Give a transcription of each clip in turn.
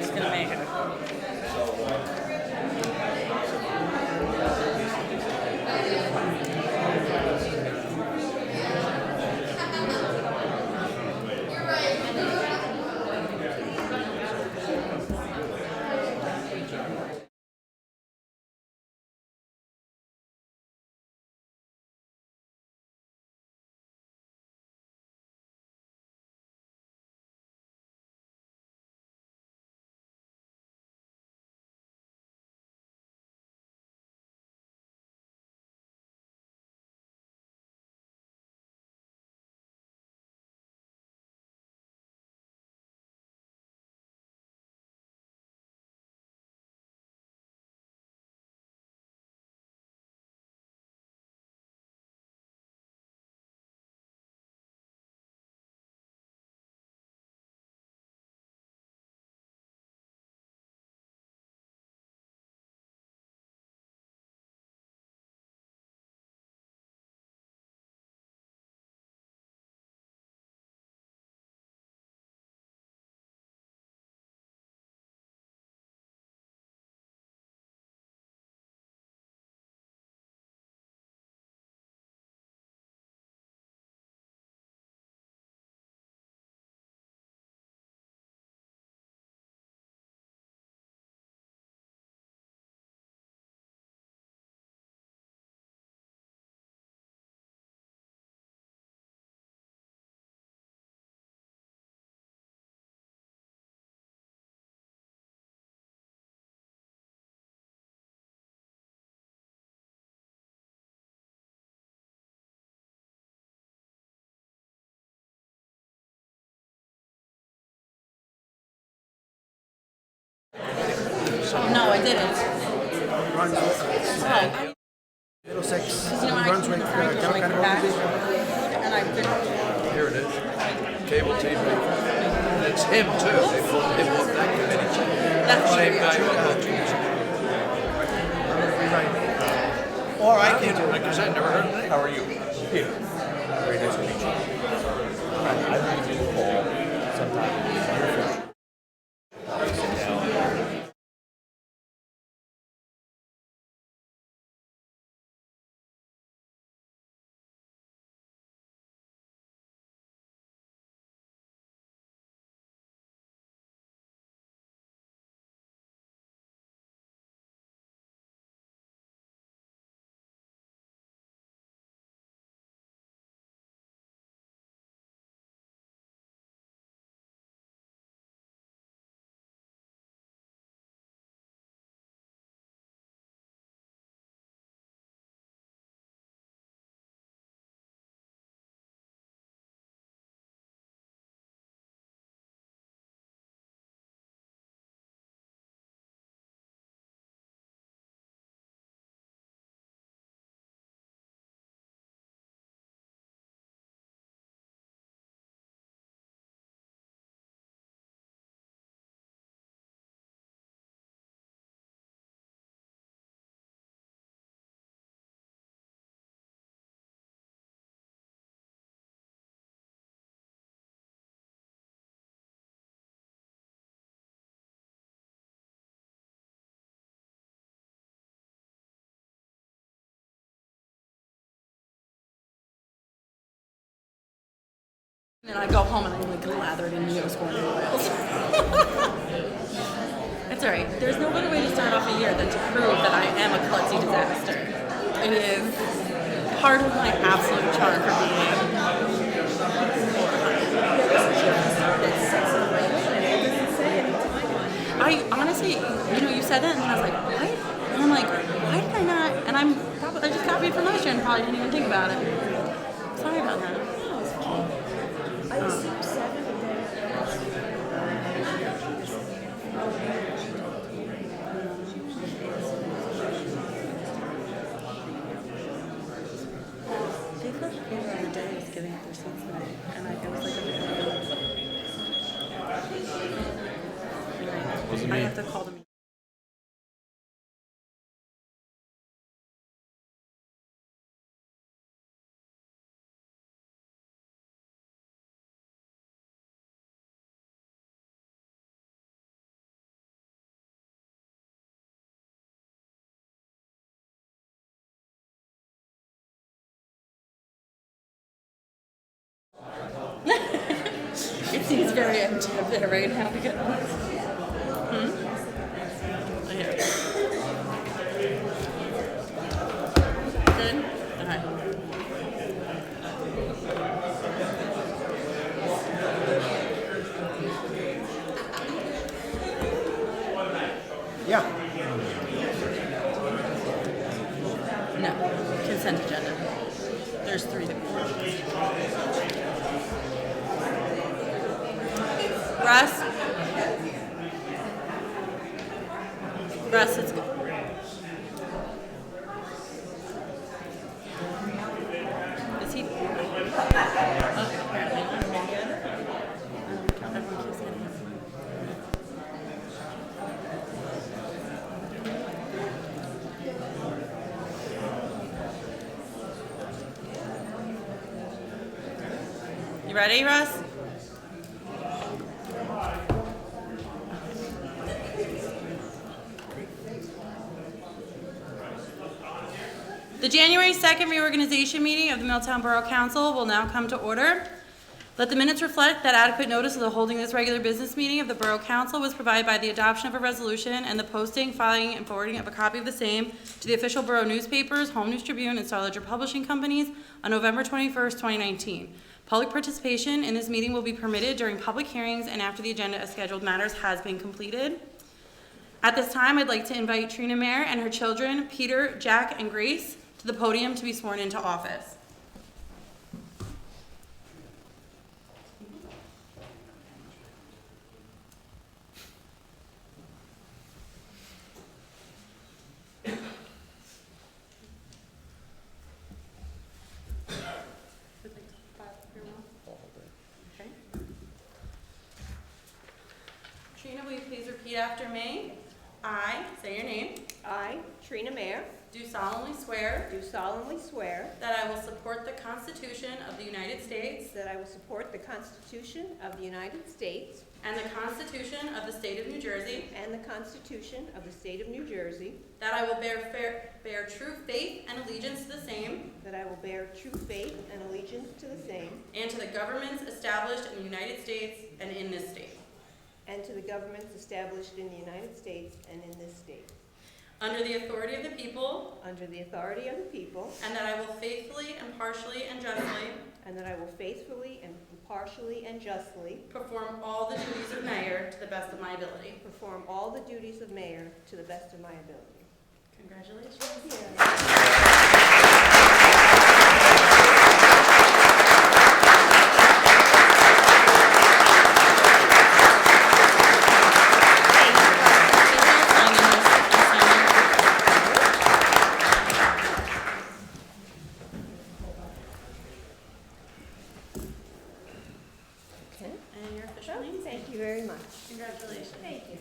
just gonna make it. Oh, no, I didn't. Runs Oh, Middlesex. you know, I Runs can with like Democratic back, organization. and I've been. Here it is. Cable TV. And it's him too. They bought that committee. That's Same true. guy who bought it. Right. Or I can do Like I said, never heard of it. How are you? Peter, very nice to meet you. I'd like to do the call sometime in the near future. Sit down. And I go home and I'm like lathered in Neosporin oils. It's alright. There's no better way to start off a year than to prove that I am a klutzy disaster. It is part of my absolute charm for being. I honestly, you said that and then I was like, what? And I'm like, why did I not? And I just copied from last year and probably didn't even think about it. Sorry about that. I assume 7, They left here on the day I was giving up their seats tonight, and it was like I have to call them. He's very empty up there right now because. Here. Good? Okay. Yeah. No. Consent agenda. There's 3 to go. Russ? Russ, it's good. Is he? Oh, apparently not. Very good. Everyone keeps getting him. You ready, Russ? The January 2nd reorganization meeting of the Milltown Borough Council will now come to order. Let the minutes reflect that adequate notice of the holding of this regular business meeting of the Borough Council was provided by the adoption of a resolution and the posting, filing, and forwarding of a copy of the same to the official borough newspapers, Home News Tribune, and Star Ledger Publishing Companies on November 21st, 2019. Public participation in this meeting will be permitted during public hearings and after the agenda of scheduled matters has been completed. At this time, I'd like to invite Trina Mayer and her children, Peter, Jack, and Grace, to the podium to be sworn into office. Okay. Trina, will you please repeat after me? I, say your name, I, Trina Mayer, do solemnly swear do solemnly swear that I will support the Constitution of the United States that I will support the Constitution of the United States and the Constitution of the State of New Jersey, and the Constitution of the State of New Jersey, that I will bear true faith and allegiance to the same that I will bear true faith and allegiance to the same, and to the governments established in the United States and in this state, and to the governments established in the United States and in this state, under the authority of the people, under the authority of the people, and that I will faithfully, impartially, and justly and that I will faithfully and impartially and justly perform all the duties of mayor to the best of my ability. perform all the duties of mayor to the best of my ability. Congratulations. Okay. And your official name? Thank you very much. Congratulations. Thank you.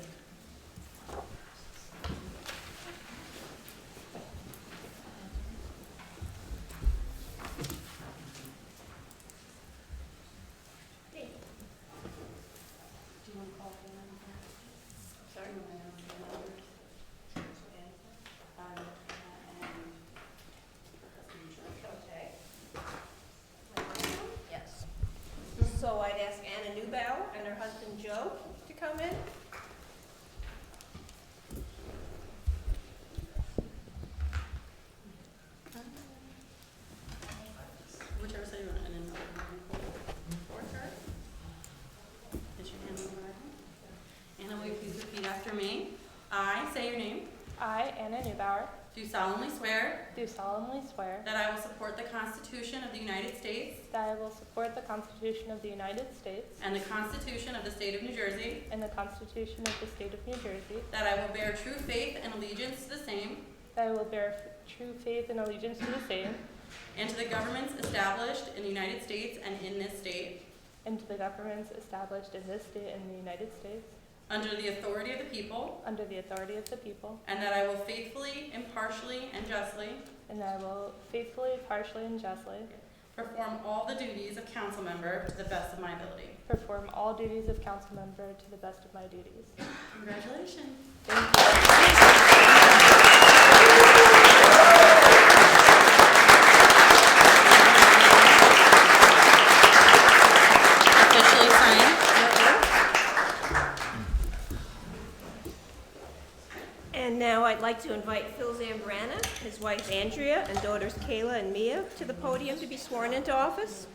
Do you want to call for them? Sorry. Okay. Yes. So I'd ask Anna Neubauer and her husband Joe to come in. Whichever side you want, and then for her. Is your hand on the Bible? Anna, will you please repeat after me? I, say your name, I, Anna Neubauer, do solemnly swear do solemnly swear that I will support the Constitution of the United States that I will support the Constitution of the United States and the Constitution of the State of New Jersey, and the Constitution of the State of New Jersey, that I will bear true faith and allegiance to the same that I will bear true faith and allegiance to the same, and to the governments established in the United States and in this state, and to the governments established in this state and the United States, under the authority of the people, under the authority of the people, and that I will faithfully, impartially, and justly and that I will faithfully, partially, and justly perform all the duties of council member to the best of my ability. perform all duties of council member to the best of my duties. Congratulations. Thank you. Officially signed. And now I'd like to invite Phil Zambrana, his wife Andrea, and daughters Kayla and Mia to the podium to be sworn into office.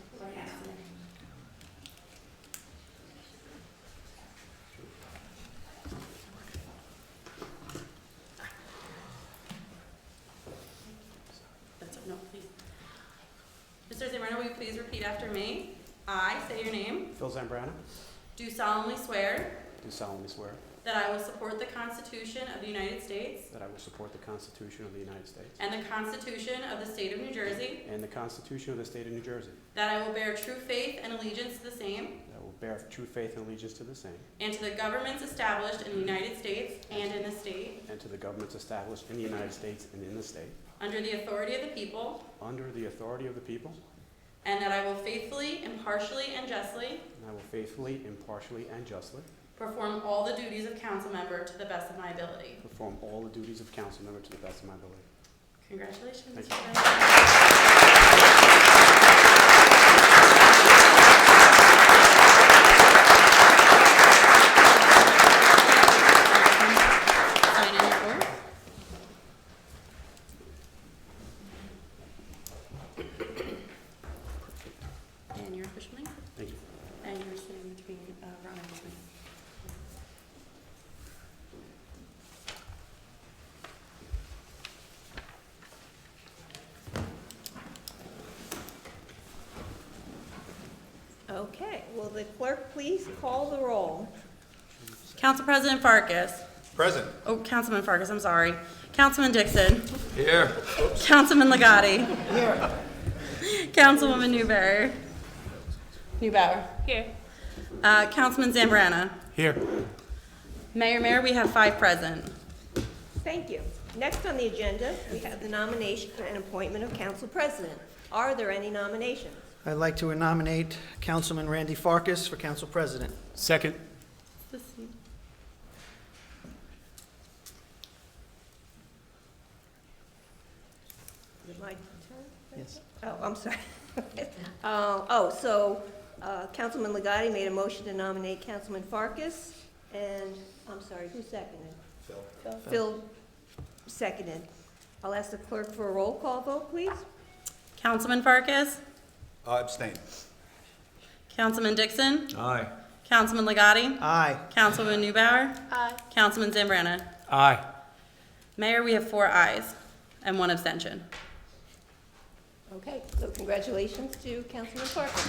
No, please. Mr. Zambrana, will you please repeat after me? I, say your name, Phil Zambrana, do solemnly swear do solemnly swear that I will support the Constitution of the United States that I will support the Constitution of the United States and the Constitution of the State of New Jersey, and the Constitution of the State of New Jersey, that I will bear true faith and allegiance to the same that I will bear true faith and allegiance to the same, and to the governments established in the United States and in the state, and to the governments established in the United States and in the state, under the authority of the people, under the authority of the people, and that I will faithfully, impartially, and justly and I will faithfully, impartially, and justly perform all the duties of council member to the best of my ability. perform all the duties of council member to the best of my ability. Congratulations. Thank Mr. you. Zambrana. Sign in your oath. And your official name. Thank you. And you're sitting between Ron and me. Okay, will the clerk please call the roll? Council President Farkas. Present. Oh, Councilman Farkas, I'm sorry. Councilman Dixon. Here. Councilman Legati. Here. Councilwoman Newberry. Neubauer. Here. Councilman Zambrana. Here. Mayor, we have 5 present. Thank you. Next on the agenda, we have the nomination and appointment of council president. Are there any nominations? I'd like to nominate Councilman Randy Farkas for council president. Second. Is it my turn? Yes. Oh, I'm sorry. Councilman Legati made a motion to nominate Councilman Farkas, and, I'm sorry, who seconded? Phil seconded. I'll ask the clerk for a roll call vote, please. Councilman Farkas. Abstain. Councilman Dixon. Aye. Councilman Legati. Aye. Councilwoman Neubauer. Aye. Councilman Zambrana. Aye. Mayor, we have 4 ayes and 1 abstention. Okay, so congratulations to Councilman Farkas.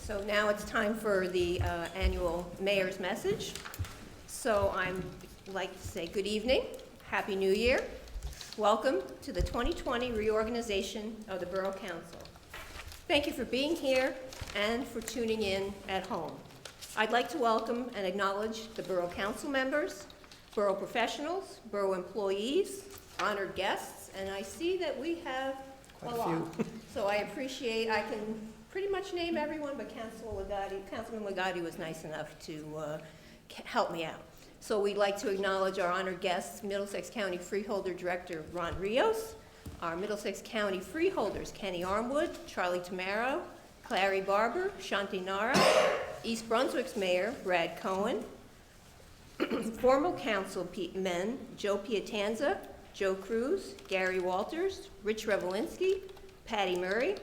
So now it's time for the annual mayor's message. So I'd like to say good evening, Happy New Year. Welcome to the 2020 reorganization of the Borough Council. Thank you for being here and for tuning in at home. I'd like to welcome and acknowledge the Borough Council members, Borough professionals, Borough employees, honored guests, and I see that we have a lot. So I appreciate, I can pretty much name everyone, but Councilman Legati was nice enough to help me out. So we'd like to acknowledge our honored guests, Middlesex County Freeholder Director Ron Rios, our Middlesex County Freeholders Kenny Armwood, Charlie Tamaro, Clary Barber, Shanti Nara, East Brunswick's Mayor Brad Cohen, former council men Joe Pietanza, Joe Cruz, Gary Walters, Rich Revelinski, Patty Murray,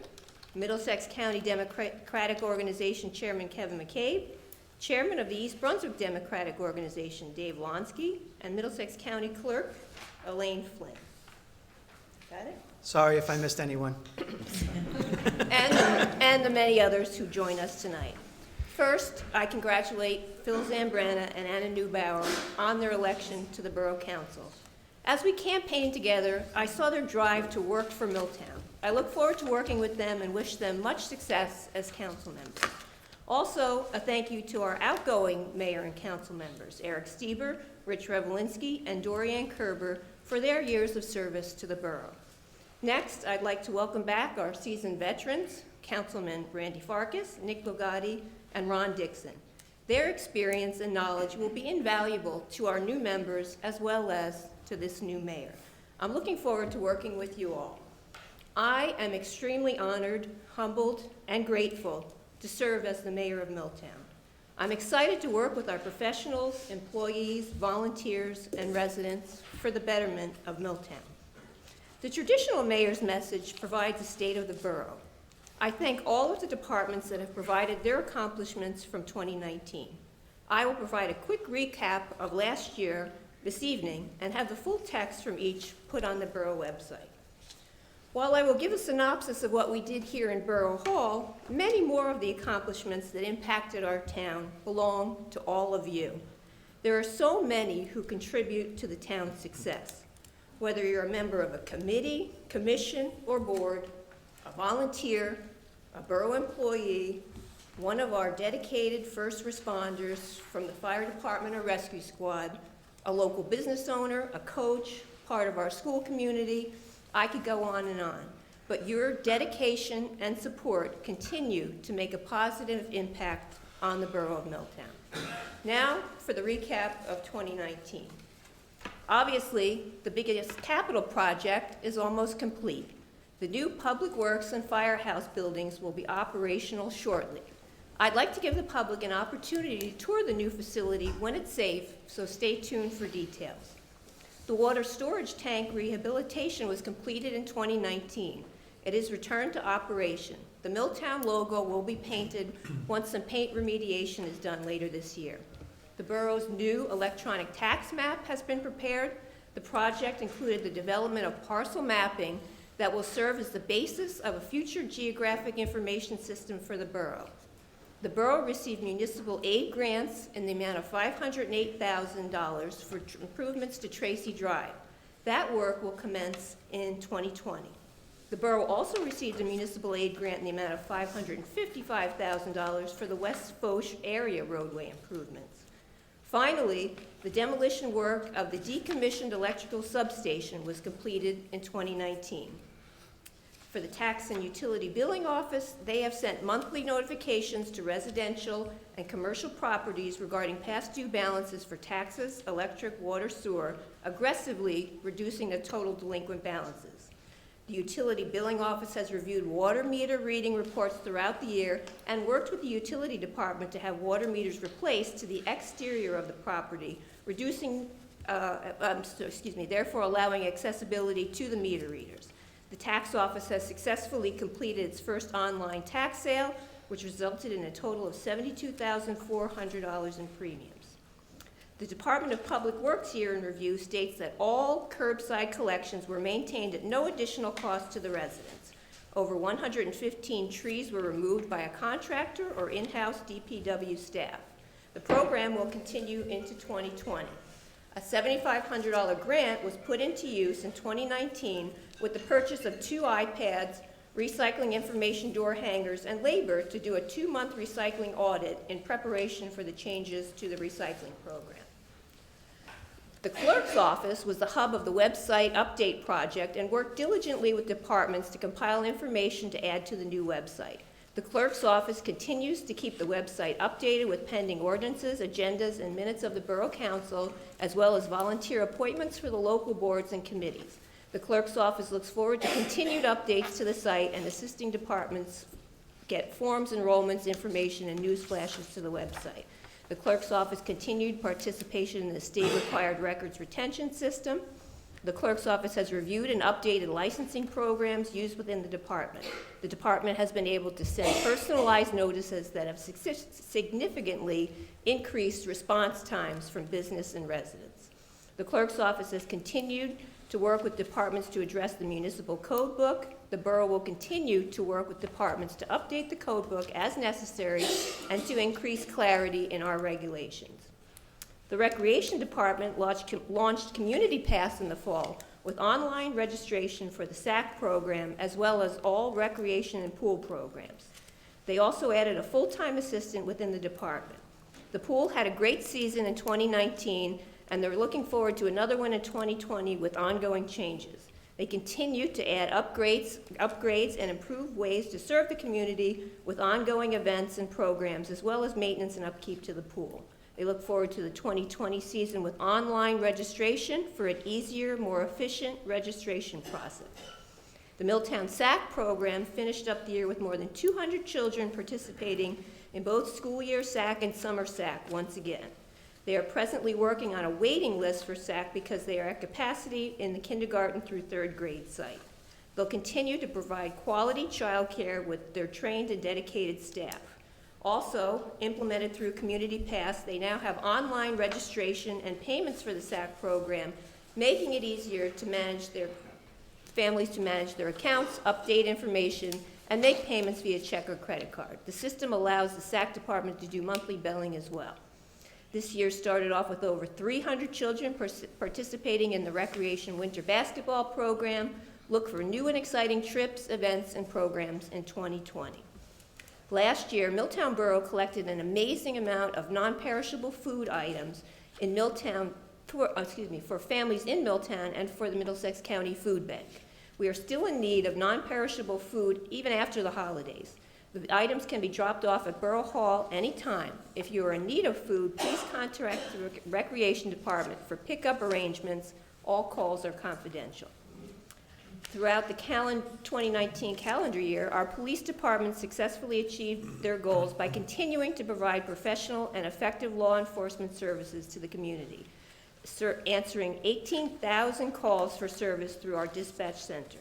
Middlesex County Democratic Organization Chairman Kevin McCabe, Chairman of the East Brunswick Democratic Organization Dave Lonsky, and Middlesex County Clerk Elaine Flynn. Got it? Sorry if I missed anyone. And the many others who join us tonight. First, I congratulate Phil Zambrana and Anna Neubauer on their election to the Borough Council. As we campaigned together, I saw their drive to work for Milltown. I look forward to working with them and wish them much success as council members. Also, a thank you to our outgoing mayor and council members, Eric Stieber, Rich Revelinski, and Dorianne Kerber, for their years of service to the borough. Next, I'd like to welcome back our seasoned veterans, Councilman Randy Farkas, Nick Legati, and Ron Dixon. Their experience and knowledge will be invaluable to our new members as well as to this new mayor. I'm looking forward to working with you all. I am extremely honored, humbled, and grateful to serve as the mayor of Milltown. I'm excited to work with our professionals, employees, volunteers, and residents for the betterment of Milltown. The traditional mayor's message provides a state of the borough. I thank all of the departments that have provided their accomplishments from 2019. I will provide a quick recap of last year this evening and have the full text from each put on the borough website. While I will give a synopsis of what we did here in Borough Hall, many more of the accomplishments that impacted our town belong to all of you. There are so many who contribute to the town's success. Whether you're a member of a committee, commission, or board, a volunteer, a borough employee, one of our dedicated first responders from the fire department or rescue squad, a local business owner, a coach, part of our school community, I could go on and on. But your dedication and support continue to make a positive impact on the borough of Milltown. Now for the recap of 2019. Obviously, the biggest capital project is almost complete. The new Public Works and Firehouse buildings will be operational shortly. I'd like to give the public an opportunity to tour the new facility when it's safe, so stay tuned for details. The water storage tank rehabilitation was completed in 2019. It is returned to operation. The Milltown logo will be painted once some paint remediation is done later this year. The borough's new electronic tax map has been prepared. The project included the development of parcel mapping that will serve as the basis of a future geographic information system for the borough. The borough received municipal aid grants in the amount of $508,000 for improvements to Tracy Drive. That work will commence in 2020. The borough also received a municipal aid grant in the amount of $555,000 for the West Foch area roadway improvements. Finally, the demolition work of the decommissioned electrical substation was completed in 2019. For the Tax and Utility Billing Office, they have sent monthly notifications to residential and commercial properties regarding past due balances for taxes, electric, water, sewer, aggressively reducing the total delinquent balances. The Utility Billing Office has reviewed water meter reading reports throughout the year and worked with the Utility Department to have water meters replaced to the exterior of the property, therefore allowing accessibility to the meter readers. The tax office has successfully completed its first online tax sale, which resulted in a total of $72,400 in premiums. The Department of Public Works year in review states that all curbside collections were maintained at no additional cost to the residents. Over 115 trees were removed by a contractor or in-house DPW staff. The program will continue into 2020. A $7,500 grant was put into use in 2019 with the purchase of 2 iPads, recycling information door hangers, and labor to do a 2-month recycling audit in preparation for the changes to the recycling program. The clerk's office was the hub of the website update project and worked diligently with departments to compile information to add to the new website. The clerk's office continues to keep the website updated with pending ordinances, agendas, and minutes of the Borough Council, as well as volunteer appointments for the local boards and committees. The clerk's office looks forward to continued updates to the site and assisting departments get forms, enrollments, information, and news flashes to the website. The clerk's office continued participation in the state-required records retention system. The clerk's office has reviewed and updated licensing programs used within the department. The department has been able to send personalized notices that have significantly increased response times from business and residents. The clerk's office has continued to work with departments to address the municipal code book. The borough will continue to work with departments to update the code book as necessary and to increase clarity in our regulations. The Recreation Department launched Community Pass in the fall with online registration for the SAC program as well as all recreation and pool programs. They also added a full-time assistant within the department. The pool had a great season in 2019 and they're looking forward to another one in 2020 with ongoing changes. They continue to add upgrades and improve ways to serve the community with ongoing events and programs, as well as maintenance and upkeep to the pool. They look forward to the 2020 season with online registration for an easier, more efficient registration process. The Milltown SAC program finished up the year with more than 200 children participating in both school year SAC and summer SAC once again. They are presently working on a waiting list for SAC because they are at capacity in the kindergarten through 3rd grade site. They'll continue to provide quality childcare with their trained and dedicated staff. Also, implemented through Community Pass, they now have online registration and payments for the SAC program, making it easier to manage their families to manage their accounts, update information, and make payments via check or credit card. The system allows the SAC department to do monthly billing as well. This year started off with over 300 children participating in the Recreation Winter Basketball program. Look for new and exciting trips, events, and programs in 2020. Last year, Milltown Borough collected an amazing amount of non-perishable food items in Milltown, for families in Milltown and for the Middlesex County Food Bank. We are still in need of non-perishable food even after the holidays. The items can be dropped off at Borough Hall anytime. If you are in need of food, please contact the Recreation Department for pickup arrangements. All calls are confidential. Throughout the 2019 calendar year, our police department successfully achieved their goals by continuing to provide professional and effective law enforcement services to the community, answering 18,000 calls for service through our dispatch center.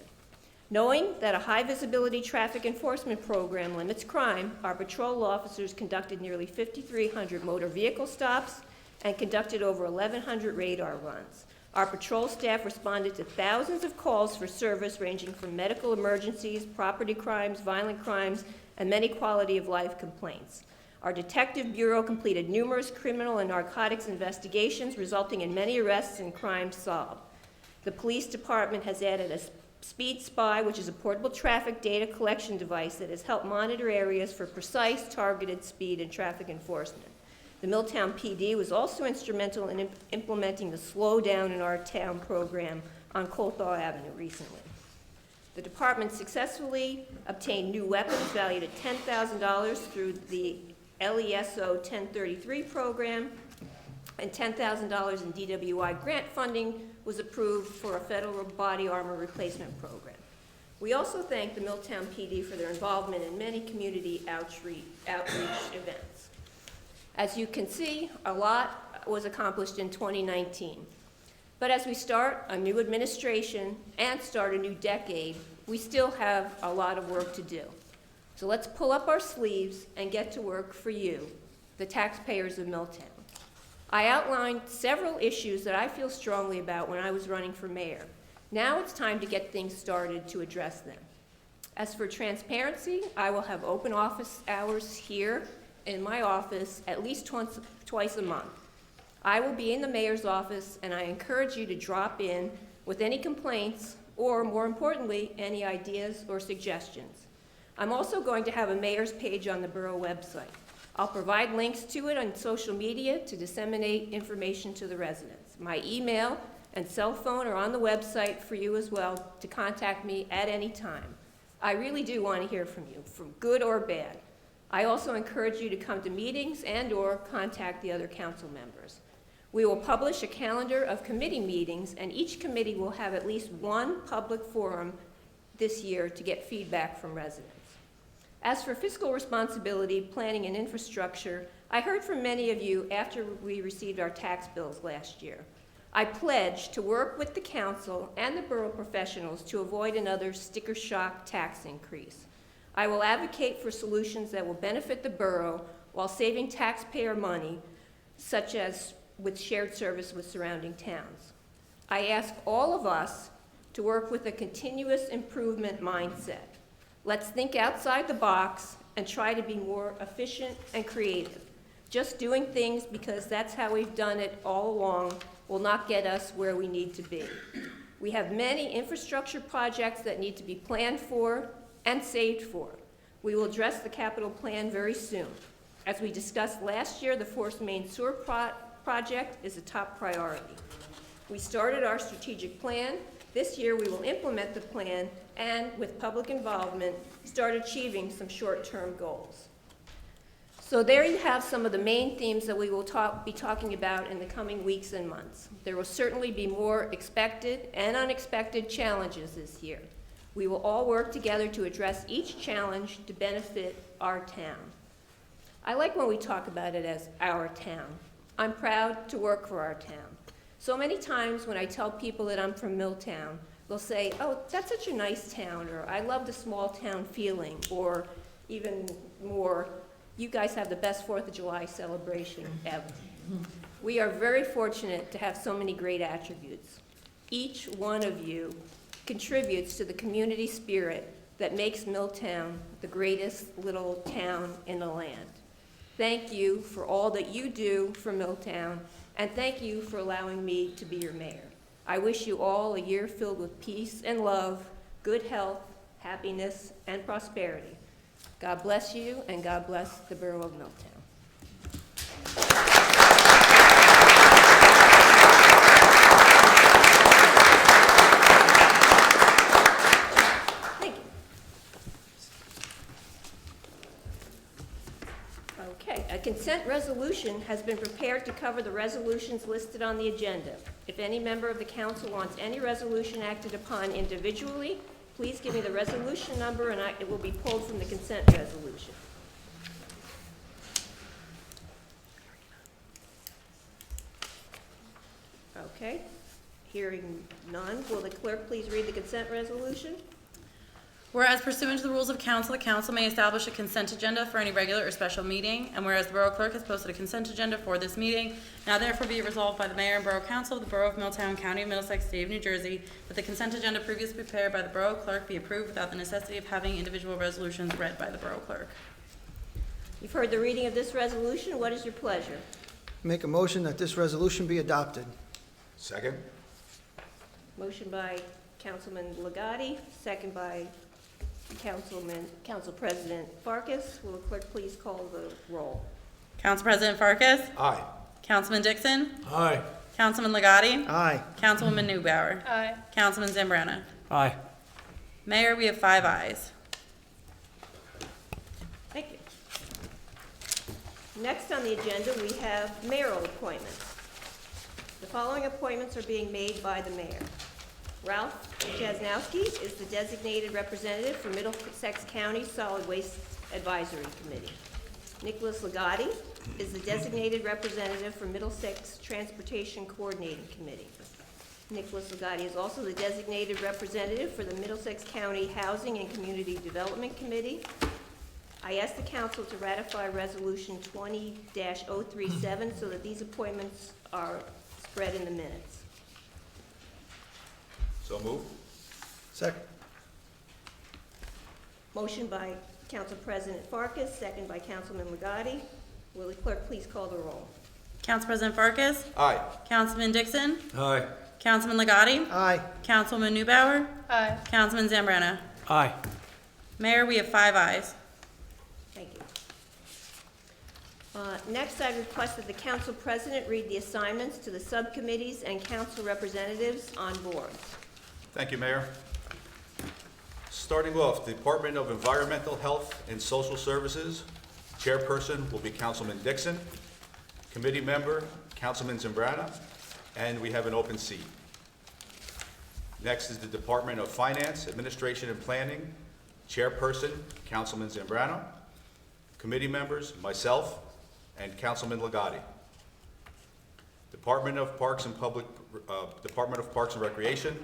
Knowing that a high-visibility traffic enforcement program limits crime, our patrol officers conducted nearly 5,300 motor vehicle stops and conducted over 1,100 radar runs. Our patrol staff responded to thousands of calls for service ranging from medical emergencies, property crimes, violent crimes, and many quality of life complaints. Our detective bureau completed numerous criminal and narcotics investigations, resulting in many arrests and crimes solved. The police department has added a Speed Spy, which is a portable traffic data collection device that has helped monitor areas for precise, targeted speed and traffic enforcement. The Milltown PD was also instrumental in implementing the Slow Down in Our Town program on Colthaw Avenue recently. The department successfully obtained new weapons valued at $10,000 through the LESO 1033 program, and $10,000 in DWI grant funding was approved for a federal body armor replacement program. We also thank the Milltown PD for their involvement in many community outreach events. As you can see, a lot was accomplished in 2019. But as we start a new administration and start a new decade, we still have a lot of work to do. So let's pull up our sleeves and get to work for you, the taxpayers of Milltown. I outlined several issues that I feel strongly about when I was running for mayor. Now it's time to get things started to address them. As for transparency, I will have open office hours here in my office at least twice a month. I will be in the mayor's office, and I encourage you to drop in with any complaints or, more importantly, any ideas or suggestions. I'm also going to have a mayor's page on the borough website. I'll provide links to it on social media to disseminate information to the residents. My email and cell phone are on the website for you as well to contact me at any time. I really do want to hear from you, from good or bad. I also encourage you to come to meetings and/or contact the other council members. We will publish a calendar of committee meetings, and each committee will have at least one public forum this year to get feedback from residents. As for fiscal responsibility, planning, and infrastructure, I heard from many of you after we received our tax bills last year. I pledge to work with the council and the borough professionals to avoid another sticker shock tax increase. I will advocate for solutions that will benefit the borough while saving taxpayer money, such as with shared service with surrounding towns. I ask all of us to work with a continuous improvement mindset. Let's think outside the box and try to be more efficient and creative. Just doing things because that's how we've done it all along will not get us where we need to be. We have many infrastructure projects that need to be planned for and saved for. We will address the capital plan very soon. As we discussed last year, the Forest Main Sewer project is a top priority. We started our strategic plan. This year we will implement the plan and, with public involvement, start achieving some short-term goals. So there you have some of the main themes that we will be talking about in the coming weeks and months. There will certainly be more expected and unexpected challenges this year. We will all work together to address each challenge to benefit our town. I like when we talk about it as our town. I'm proud to work for our town. So many times when I tell people that I'm from Milltown, they'll say, oh, that's such a nice town, or I love the small town feeling, or even more, you guys have the best 4th of July celebration ever. We are very fortunate to have so many great attributes. Each one of you contributes to the community spirit that makes Milltown the greatest little town in the land. Thank you for all that you do for Milltown, and thank you for allowing me to be your mayor. I wish you all a year filled with peace and love, good health, happiness, and prosperity. God bless you, and God bless the Borough of Milltown. Thank you. Okay, a consent resolution has been prepared to cover the resolutions listed on the agenda. If any member of the council wants any resolution acted upon individually, please give me the resolution number and it will be pulled from the consent resolution. Okay, hearing none, will the clerk please read the consent resolution? Whereas pursuant to the rules of council, the council may establish a consent agenda for any regular or special meeting, and whereas the Borough Clerk has posted a consent agenda for this meeting, now therefore be it resolved by the Mayor and Borough Council of the Borough of Milltown, County of Middlesex, State of New Jersey, that the consent agenda previously prepared by the Borough Clerk be approved without the necessity of having individual resolutions read by the Borough Clerk. You've heard the reading of this resolution. What is your pleasure? Make a motion that this resolution be adopted. Second? Motion by Councilman Legati, second by Council President Farkas. Will the clerk please call the roll? Council President Farkas? Aye. Councilman Dixon? Aye. Councilman Legati? Aye. Councilwoman Newbauer? Aye. Councilman Zambrana? Aye. Mayor, we have 5 ayes. Thank you. Next on the agenda, we have mayoral appointments. The following appointments are being made by the mayor. Ralph Jasnowski is the designated representative for Middlesex County Solid Waste Advisory Committee. Nicholas Legati is the designated representative for Middlesex Transportation Coordinating Committee. Nicholas Legati is also the designated representative for the Middlesex County Housing and Community Development Committee. I ask the council to ratify Resolution 20-037 so that these appointments are spread in the minutes. So move. Second. Motion by Council President Farkas, second by Councilman Legati. Will the clerk please call the roll? Council President Farkas? Aye. Councilman Dixon? Aye. Councilman Legati? Aye. Councilwoman Newbauer? Aye. Councilman Zambrana? Aye. Mayor, we have 5 ayes. Thank you. Next, I request that the council president read the assignments to the subcommittees and council representatives on boards. Thank you, Mayor. Starting off, Department of Environmental Health and Social Services, chairperson will be Councilman Dixon, committee member, Councilman Zambrana, and we have an open seat. Next is the Department of Finance, Administration, and Planning, chairperson, Councilman Zambrana, committee members, myself, and Councilman Legati. Department of Parks and Recreation,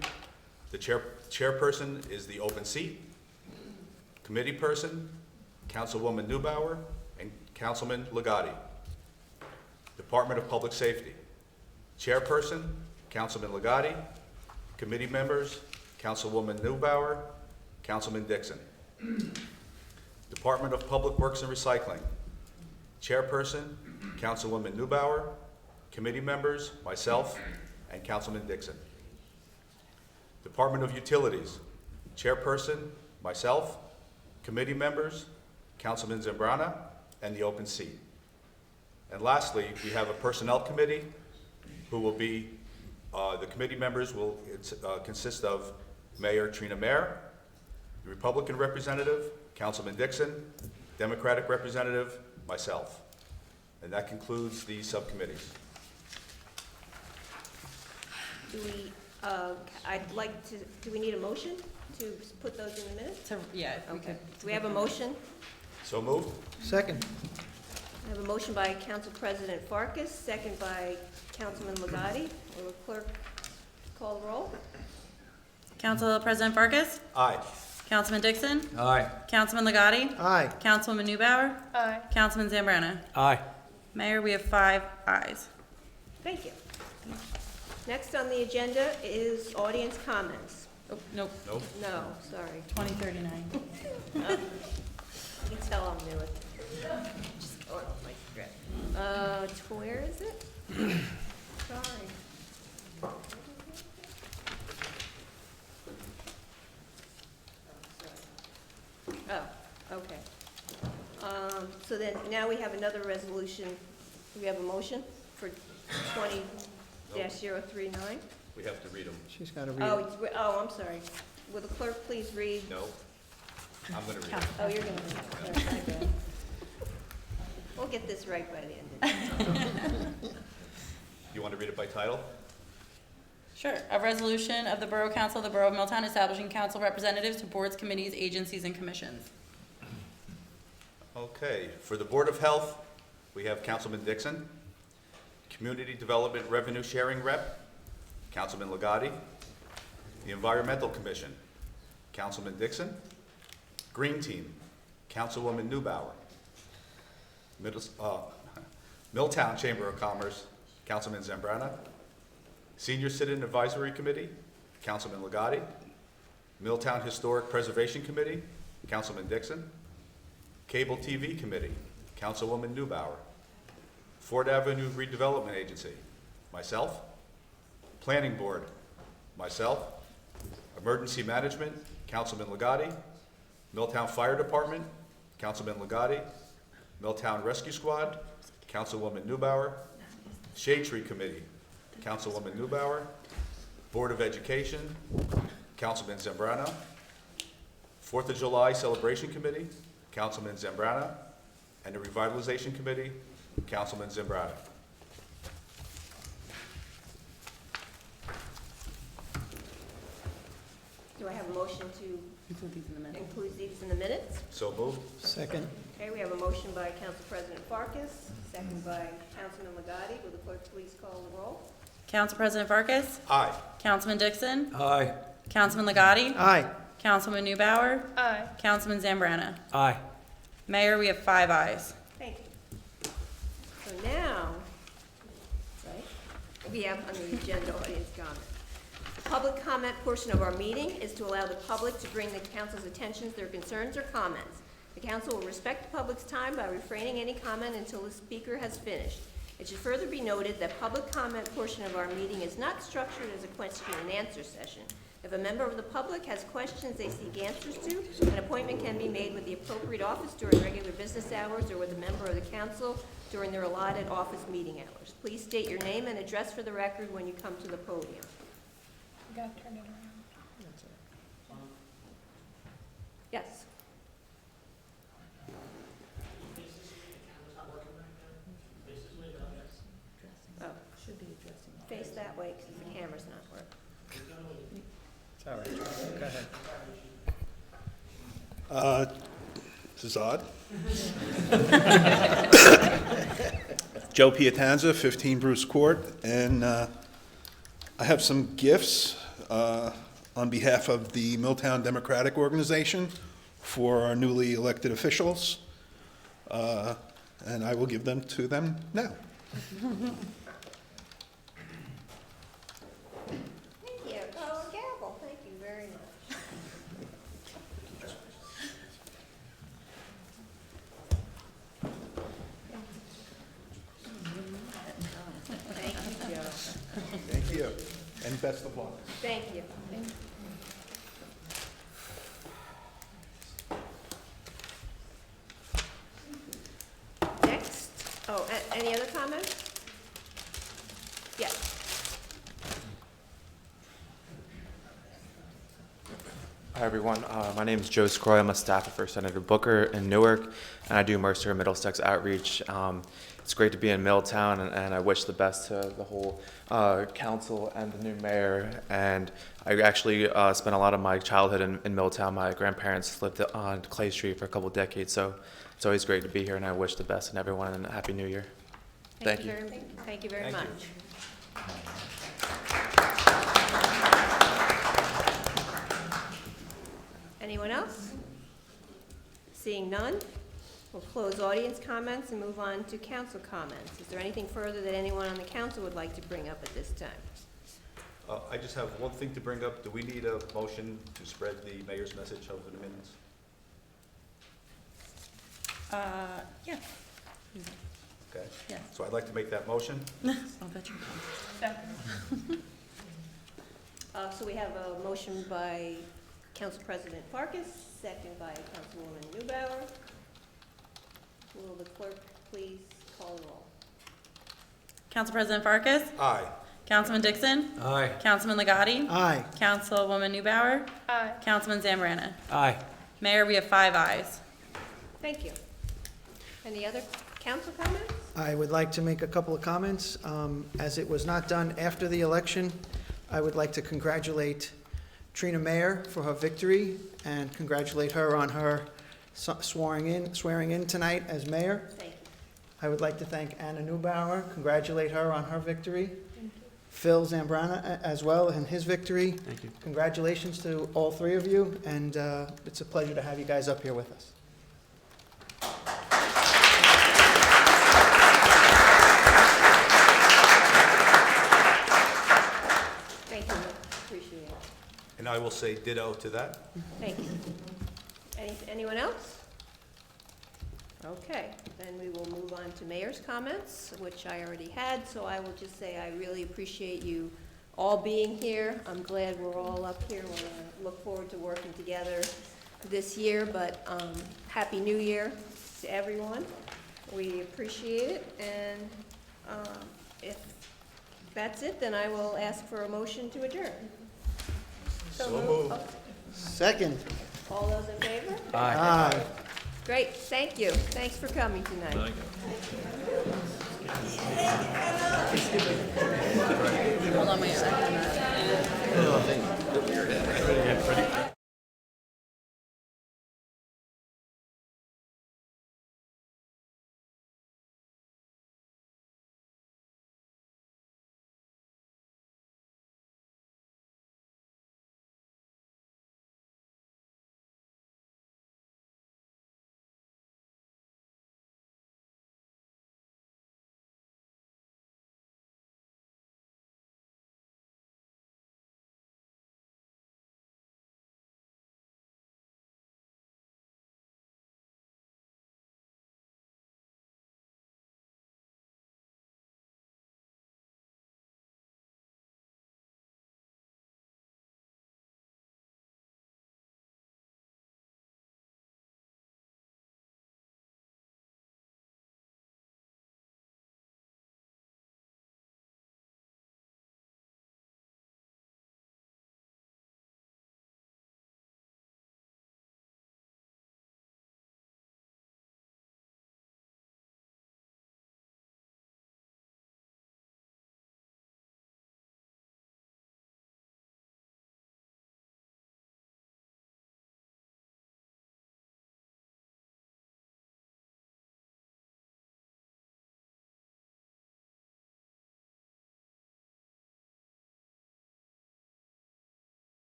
the chairperson is the open seat. Committee person, Councilwoman Newbauer and Councilman Legati. Department of Public Safety, chairperson, Councilman Legati. Committee members, Councilwoman Newbauer, Councilman Dixon. Department of Public Works and Recycling, chairperson, Councilwoman Newbauer. Committee members, myself and Councilman Dixon. Department of Utilities, chairperson, myself. Committee members, Councilman Zambrana, and the open seat. And lastly, we have a personnel committee who will be, the committee members will consist of Mayor Trina Mayer, the Republican representative, Councilman Dixon, Democratic representative, myself. And that concludes the subcommittees. Do we need a motion to put those in the minutes? Yeah, if we Okay. could. Do we have a motion? So moved? Second. I have a motion by Council President Farkas, second by Councilman Legati. Will the clerk call the roll? Council President Farkas, Aye. Councilman Dixon, Aye. Councilman Legati, Aye. Councilwoman Newbauer, Aye. Councilman Zambrana. Aye. Mayor, we have 5 ayes. Thank you. Next on the agenda is audience comments. Oh, nope, Nope. No, sorry. 2039. You can tell I'm new at just going off my script. Where is it? Sorry. Oh, okay. So then, now we have another resolution. Do we have a motion for 20-039? We have to read them. She's got to read Oh, it. I'm sorry. Will the clerk please read? No. I'm going to read it. Oh, you're gonna read it. Sorry, my bad. We'll get this right by the end of the day. You want to read it by title? Sure. A resolution of the Borough Council of the Borough of Milltown establishing council representatives to boards, committees, agencies, and commissions. Okay, for the Board of Health, we have Councilman Dixon. Community Development Revenue Sharing Rep, Councilman Legati. The Environmental Commission, Councilman Dixon. Green Team, Councilwoman Newbauer. Milltown Chamber of Commerce, Councilman Zambrana. Senior Citizen Advisory Committee, Councilman Legati. Milltown Historic Preservation Committee, Councilman Dixon. Cable TV Committee, Councilwoman Newbauer. Ford Avenue Redevelopment Agency, myself. Planning Board, myself. Emergency Management, Councilman Legati. Milltown Fire Department, Councilman Legati. Milltown Rescue Squad, Councilwoman Newbauer. Shade Tree Committee, Councilwoman Newbauer. Board of Education, Councilman Zambrana. 4th of July Celebration Committee, Councilman Zambrana. And the Revitalization Committee, Councilman Zambrana. Do I have a motion to Include these in the minutes. include these in the minutes? So moved? Second. Okay, we have a motion by Council President Farkas, second by Councilman Legati. Will the clerk please call the roll? Council President Farkas, Aye. Councilman Dixon, Aye. Councilman Legati, Aye. Councilwoman Newbauer, Aye. Councilman Zambrana. Aye. Mayor, we have 5 ayes. Thank you. So now, right, we have on the agenda audience comment. The public comment portion of our meeting is to allow the public to bring the council's attention their concerns or comments. The council will respect the public's time by refraining any comment until the speaker has finished. It should further be noted that public comment portion of our meeting is not structured as a question and answer session. If a member of the public has questions they seek answers to, an appointment can be made with the appropriate office during regular business hours or with a member of the council during their allotted office meeting hours. Please state your name and address for the record when you come to the podium. You gotta turn it around. Yes. Oh, face that way because the camera's not working. It's all right. Go ahead. This is odd. Joe Piatanza, 15 Bruce Court, and I have some gifts on behalf of the Milltown Democratic Organization for our newly elected officials, and I will give them to them now. Thank you. Oh, a gavel. Thank you very much. Thank you, Joe. Thank you, and best of luck. Thank you. Next, any other comments? Yes. Hi, everyone. My name is Joe Scroy. I'm a staffer for Senator Booker in Newark, and I do Mercer and Middlesex outreach. It's great to be in Milltown, and I wish the best to the whole council and the new mayor. And I actually spent a lot of my childhood in Milltown. My grandparents lived on Clay Street for a couple decades, so it's always great to be here, and I wish the best in everyone, and a Happy New Year. Thank you. Thank you very much. Anyone else? Seeing none, we'll close audience comments and move on to council comments. Is there anything further that anyone on the council would like to bring up at this time? I just have one thing to bring up. Do we need a motion to spread the mayor's message over the minutes? Yeah. Okay. Yeah. So I'd like to make that motion. I'll bet you can. So we have a motion by Council President Farkas, second by Councilwoman Newbauer. Will the clerk please call the roll? Council President Farkas? Aye. Councilman Dixon? Aye. Councilman Legati? Aye. Councilwoman Newbauer? Aye. Councilman Zambrana? Aye. Mayor, we have 5 ayes. Thank you. Any other council comments? I would like to make a couple of comments. As it was not done after the election, I would like to congratulate Trina Mayer for her victory and congratulate her on her swearing in tonight as mayor. Thank you. I would like to thank Anna Newbauer, congratulate her on her victory. Phil Zambrana as well and his victory. Thank you. Congratulations to all 3 of you, and it's a pleasure to have you guys up here with us. Thank you, appreciate it. And I will say ditto to that. Thank you. Anyone else? Okay, then we will move on to mayor's comments, which I already had, so I will just say I really appreciate you all being here. I'm glad we're all up here. We're gonna look forward to working together this year, but Happy New Year to everyone. We appreciate it, and if that's it, then I will ask for a motion to adjourn. So moved. Second. All those in favor? Aye. Great, thank you. Thanks for coming tonight. Hold on, wait.